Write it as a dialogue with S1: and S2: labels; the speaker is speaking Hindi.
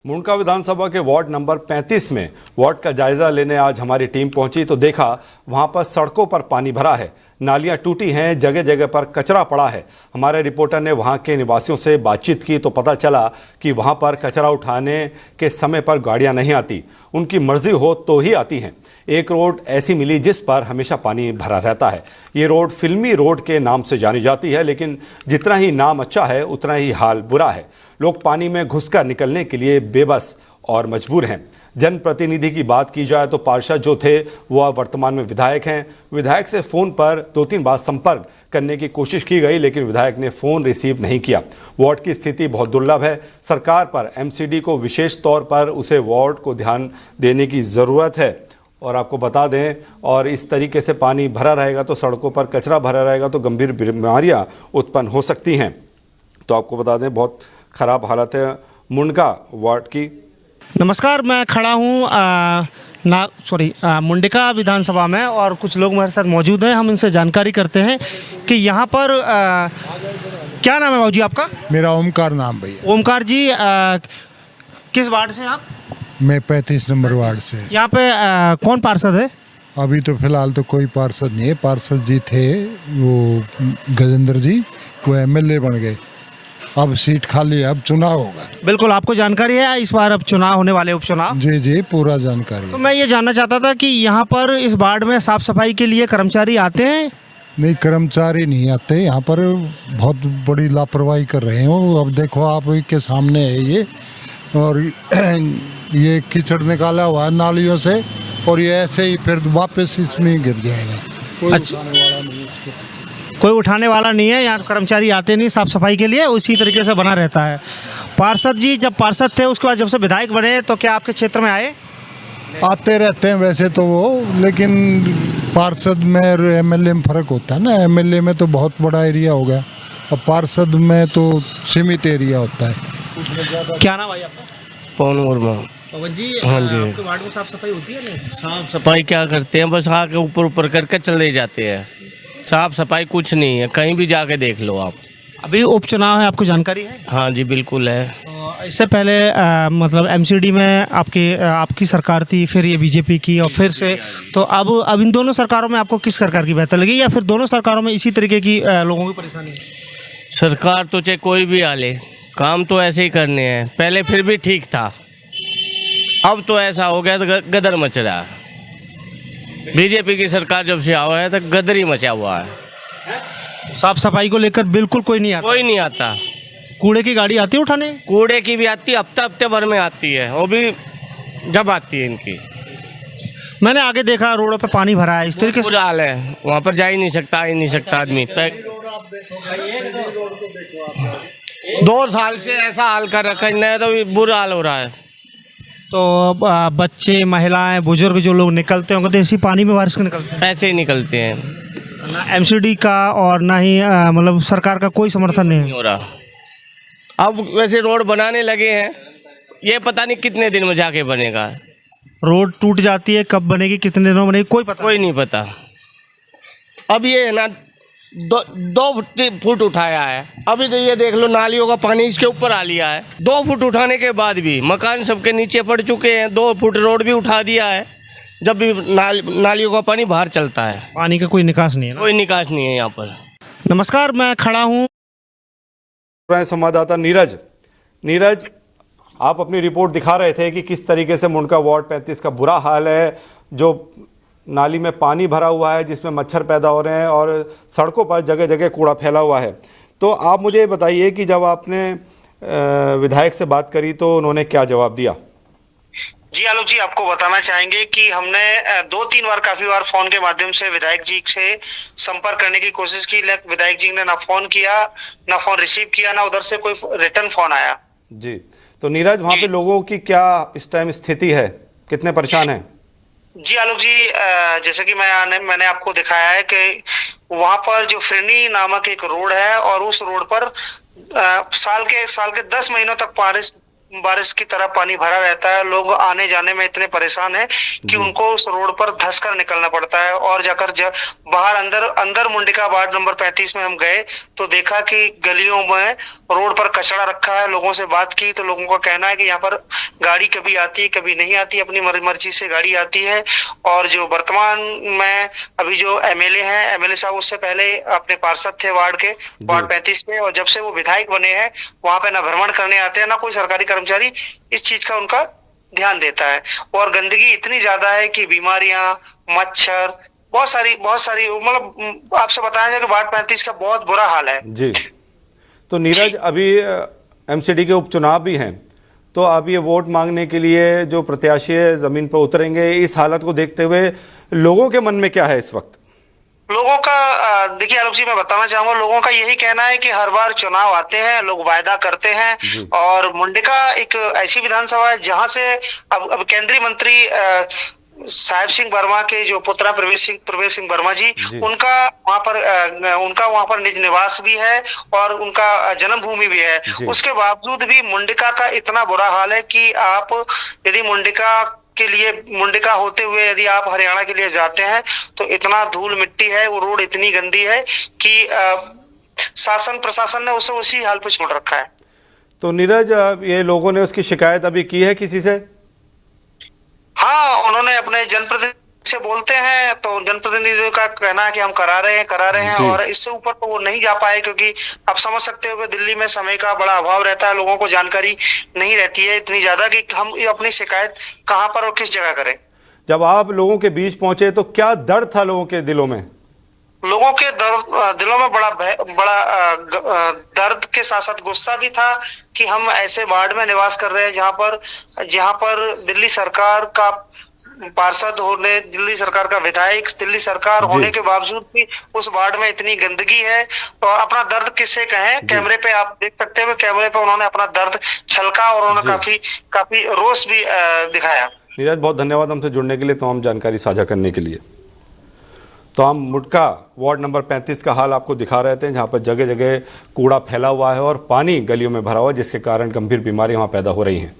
S1: मुंडका विधानसभा के वार्ड नंबर 35 में वार्ड का जायजा लेने आज हमारी टीम पहुंची तो देखा वहां पर सड़कों पर पानी भरा है, नालियां टूटी हैं, जगह जगह पर कचरा पड़ा है। हमारे रिपोर्टर ने वहां के निवासियों से बातचीत की तो पता चला कि वहां पर कचरा उठाने के समय पर गाड़ियां नहीं आती, उनकी मर्जी हो तो ही आती हैं। एक रोड ऐसी मिली जिस पर हमेशा पानी भरा रहता है। ये रोड फिल्मी रोड के नाम से जानी जाती है, लेकिन जितना ही नाम अच्छा है उतना ही हाल बुरा है। लोग पानी में घुसकर निकलने के लिए बेबस और मजबूर हैं। जनप्रतिनिधि की बात की जाए तो पार्षद जो थे वह वर्तमान में विधायक हैं। विधायक से फ़ोन पर 2-3 बार संपर्क करने की कोशिश की गई, लेकिन विधायक ने फ़ोन रिसीव नहीं किया। वार्ड की स्थिति बहुत दुर्लभ है। सरकार पर एमसीडी को विशेष तौर पर उसे वार्ड को ध्यान देने की ज़रूरत है। और आपको बता दें, और इस तरीके से पानी भरा रहेगा तो सड़कों पर कचरा भरा रहेगा तो गंभीर बीमारियाँ उत्पन्न हो सकती हैं। तो आपको बता दें, बहुत ख़राब हालत है मुंडका वार्ड की।
S2: नमस्कार, मैं खड़ा हूँ मुंडका विधानसभा में और कुछ लोग हमारे साथ मौजूद हैं। हम इनसे जानकारी करते हैं कि यहाँ पर क्या नाम है बाबूजी आपका?
S3: मेरा ओमकार नाम भैया।
S2: ओमकार जी, किस वार्ड से आप?
S3: मैं 35 नंबर वार्ड से।
S2: यहाँ पे कौन पार्षद है?
S3: अभी तो फिलहाल तो कोई पार्षद नहीं है। पार्षद जी थे वो गजेंद्र जी, वो एमएलए बन गए। अब सीट खाली है, अब चुनाव होगा।
S2: बिल्कुल, आपको जानकारी है इस बार अब चुनाव होने वाले, उपचुनाव?
S3: जी जी, पूरा जानकारी
S2: तो
S3: है।
S2: मैं ये जानना चाहता था कि यहाँ पर इस वार्ड में साफ सफाई के लिए कर्मचारी आते हैं?
S3: नहीं, कर्मचारी नहीं आते यहाँ पर। बहुत बड़ी लापरवाही कर रहे हैं वो। अब देखो, आप के सामने है ये, और ये कीचड़ निकाला हुआ है नालियों से, और ये ऐसे ही फिर वापस इसमें गिर जाएगा। कोई उठाने वाला नहीं है।
S2: कोई उठाने वाला नहीं है, यहाँ कर्मचारी आते नहीं साफ सफाई के लिए, उसी तरीके से बना रहता है। पार्षद जी जब पार्षद थे, उसके बाद जब से विधायक बने, तो क्या आपके क्षेत्र में आए?
S3: आते रहते हैं वैसे तो वो, लेकिन पार्षद में और एमएलए में फ़र्क होता है ना। एमएलए में तो बहुत बड़ा एरिया हो गया, और पार्षद में तो सीमित एरिया होता है।
S2: क्या नाम भाई आपका?
S4: पवन वर्मा।
S2: पवन जी,
S4: हाँ जी।
S2: आपके वार्ड में साफ सफाई होती है नहीं?
S4: साफ सफाई क्या करते हैं, बस आके ऊपर ऊपर करके चले जाते हैं। साफ सफाई कुछ नहीं है, कहीं भी जाके देख लो आप।
S2: अभी उपचुनाव है, आपको जानकारी है?
S4: हाँ जी, बिल्कुल है।
S2: इससे पहले मतलब एमसीडी में आपकी सरकार थी, फिर ये बीजेपी की, और फिर से तो अब इन दोनों सरकारों में आपको किस सरकार की बेहतर लगी, या फिर दोनों सरकारों में इसी तरीके की लोगों की परेशानी है?
S4: सरकार तो चाहे कोई भी आ ले, काम तो ऐसे ही करने हैं। पहले फिर भी ठीक था, अब तो ऐसा हो गया तो गदर मच रहा है। बीजेपी की सरकार जब से आया है तो गदर ही मचा हुआ है।
S2: साफ सफाई को लेकर बिल्कुल कोई नहीं आता?
S4: कोई नहीं आता।
S2: कूड़े की गाड़ी आती है उठाने?
S4: कूड़े की भी आती है, हफ्ते भर में आती है, वो भी जब आती है इनकी।
S2: मैंने आगे देखा रोडों पे पानी भरा है, इस तरीके से
S4: बुरा हाल है। वहाँ पर जा ही नहीं सकता, आ नहीं सकता आदमी। 2 साल से ऐसा हाल कर रखा है, तो बुरा हाल हो रहा है।
S2: तो बच्चे, महिलाएं, बुजुर्ग जो लोग निकलते होंगे तो इसी पानी में बारिश के निकलते हैं?
S4: ऐसे ही निकलते हैं।
S2: ना एमसीडी का और ना ही मतलब सरकार का कोई समर्थन नहीं
S4: नहीं
S2: है।
S4: हो रहा। अब वैसे रोड बनाने लगे हैं, ये पता नहीं कितने दिन में जाके बनेगा।
S2: रोड टूट जाती है, कब बनेगी, कितने दिनों में बनेगी, कोई
S4: नहीं पता। अब ये है ना, 2 फुट उठाया है। अभी तो ये देख लो, नालियों का पानी इसके ऊपर आ लिया है। 2 फुट उठाने के बाद भी मकान सबके नीचे पड़ चुके हैं। 2 फुट रोड भी उठा दिया है, जब भी नालियों का पानी बाहर चलता है।
S2: पानी का कोई निकास नहीं है ना?
S4: कोई निकास नहीं है यहाँ पर।
S2: नमस्कार, मैं खड़ा हूँ
S1: संवाददाता नीरज, आप अपनी रिपोर्ट दिखा रहे थे कि किस तरीके से मुंडका वार्ड 35 का बुरा हाल है, जो नाली में पानी भरा हुआ है, जिसमें मच्छर पैदा हो रहे हैं और सड़कों पर जगह जगह कूड़ा फैला हुआ है। तो आप मुझे बताइए कि जब आपने विधायक से बात करी तो उन्होंने क्या जवाब दिया?
S5: जी आलोक जी, आपको बताना चाहेंगे कि हमने 2-3 बार, काफी बार फोन के माध्यम से विधायक जी से संपर्क करने की कोशिश की, लेकिन विधायक जी ने ना फोन किया, ना फोन रिसीव किया, ना उधर से कोई रिटर्न फोन आया।
S1: जी, तो नीरज, वहाँ पे लोगों की क्या इस टाइम स्थिति है, कितने परेशान हैं?
S5: जी आलोक जी, जैसे कि मैंने आपको दिखाया है कि वहां पर जो फिरनी नामक एक रोड है, और उस रोड पर साल के 10 महीनों तक बारिश की तरह पानी भरा रहता है। लोग आने जाने में इतने परेशान हैं कि उनको उस रोड पर धंस कर निकलना पड़ता है। और जाकर जब बाहर अंदर मुंडिका वार्ड नंबर 35 में हम गए तो देखा कि गलियों में रोड पर कचरा रखा है। लोगों से बात की तो लोगों का कहना है कि यहाँ पर गाड़ी कभी आती है कभी नहीं आती, अपनी मर्जी से गाड़ी आती है। और जो वर्तमान में अभी जो एमएलए हैं, एमएलए साहब उससे पहले अपने पार्षद थे वार्ड के, वार्ड 35 के, और जब से वो विधायक बने हैं वहां पे ना भ्रमण करने आते हैं ना कोई सरकारी कर्मचारी इस चीज का उनका ध्यान देता है। और गंदगी इतनी ज्यादा है कि बीमारियां, मच्छर, बहुत सारी मतलब आपसे बताया जाए कि वार्ड 35 का बहुत बुरा हाल है
S1: जी। तो नीरज, अभी एमसीडी के उपचुनाव भी हैं, तो अब ये वोट मांगने के लिए जो प्रत्याशी जमीन पर उतरेंगे, इस हालत को देखते हुए लोगों के मन में क्या है इस वक्त?
S5: लोगों का देखिए आलोक जी, मैं बताना चाहूंगा, लोगों का यही कहना है कि हर बार चुनाव आते हैं, लोग वायदा करते हैं। और मुंडिका एक ऐसी विधानसभा है जहां से अब केंद्रीय मंत्री साहिब सिंह वर्मा के जो पुत्र प्रवेश सिंह वर्मा जी, उनका वहां पर निज निवास भी है और उनका जन्मभूमि भी है। उसके बावजूद भी मुंडिका का इतना बुरा हाल है कि आप यदि मुंडिका होते हुए यदि आप हरियाणा के लिए जाते हैं तो इतना धूल मिट्टी है, वो रोड इतनी गंदी है कि शासन प्रशासन ने उसे उसी हाल पे छोड़ रखा है।
S1: तो नीरज, ये लोगों ने उसकी शिकायत अभी की है किसी से?
S5: हाँ, उन्होंने अपने जनप्रतिनिधि से बोलते हैं तो जनप्रतिनिधियों का कहना है कि हम करा रहे हैं और इससे ऊपर तो वो नहीं जा पाए, क्योंकि आप समझ सकते हो कि दिल्ली में समय का बड़ा अभाव रहता है, लोगों को जानकारी नहीं रहती है इतनी ज्यादा कि हम अपनी शिकायत कहाँ पर और किस जगह करें।
S1: जब आप लोगों के बीच पहुंचे तो क्या दर्द था लोगों के दिलों में?
S5: लोगों के दिलों में बड़ा दर्द के साथ साथ गुस्सा भी था कि हम ऐसे वार्ड में निवास कर रहे हैं जहां पर दिल्ली सरकार का पार्षद होने, दिल्ली सरकार का विधायक, दिल्ली सरकार होने के बावजूद भी उस वार्ड में इतनी गंदगी है। तो अपना दर्द किससे कहें? कैमरे पे आप देख सकते हो, कैमरे पे उन्होंने अपना दर्द छलका और उन्होंने काफी रोष भी दिखाया।
S1: नीरज, बहुत धन्यवाद हमसे जुड़ने के लिए, तमाम जानकारी साझा करने के लिए। तो हम मुंडिका वार्ड नंबर 35 का हाल आपको दिखा रहे थे, जहां पर जगह जगह कूड़ा फैला हुआ है और पानी गलियों में भरा हुआ है, जिसके कारण गंभीर बीमारियां वहां पैदा हो रही हैं।